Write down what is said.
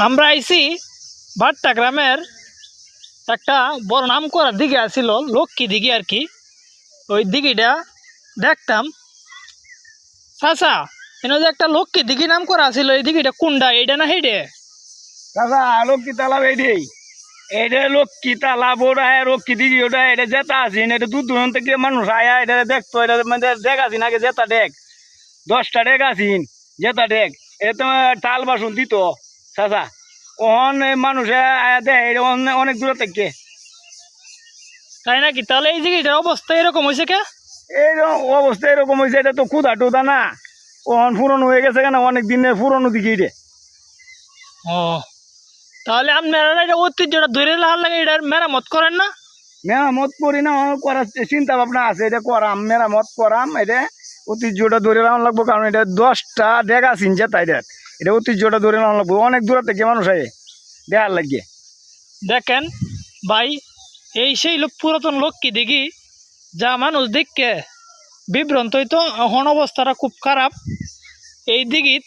আমরা আইছি ভাট্টা গ্রামের একটা বড় নাম করা দিঘি আছিল, লক্ষ্মী দিঘি আর কি। ওই দিঘিটা দেখতাম। চাচা, এনে যে একটা লক্ষ্মী দিঘি নাম করা আছিল, এই দিঘিটা কোনটা, এইটা না সেইটে? দাদা লক্ষ্মী তালাব এইটাই, এটা লক্ষ্মী তালাব ওটা লক্ষ্মী দিঘি ওটা, এটা যেটা আছেন এটা দূর দূরান্ত থেকে মানুষ আয়া এটা দেখতো, এটা মানে ডেক আছেন আগে যেটা ডেক 10টা ডেক আছেন যেটা ডেক, এটা তোমার তাল বাসন দিত চাচা। ওহন মানুষে আয়া দেয় এটা অনেক দূর থেকে। তাই নাকি? তাহলে এই দিঘিটার অবস্থা এরকম হয়েছে কে? এইরকম অবস্থা এরকম হয়েছে, এটা তো ক্ষুধা টুধা না, ওহন পুরনো হয়ে গেছে কেন, অনেক দিনের পুরনো দিঘি এটা। ও, তাহলে আপনারা এটা ঐতিহ্যটা ধরে লাল লাগে, এটার মেরামত করেন না? মেরামত করি না, করার চিন্তা ভাবনা আছে, এটা করাম মেরামত করাম, এটা ঐতিহ্যটা ধরে রাখা লাগবো, কারণ এটা 10টা ডেকা চিনছে তাই এটা ঐতিহ্যটা ধরে রাখা লাগবো, অনেক দূর থেকে মানুষ আয় দেখার লাগিয়ে। দেখেন ভাই, এই সেই পুরাতন লক্ষ্মী দিঘি, যা মানুষ দেখকে বিভ্রান্ত হইতো, এখন অবস্থাটা খুব খারাপ। এই দিঘিত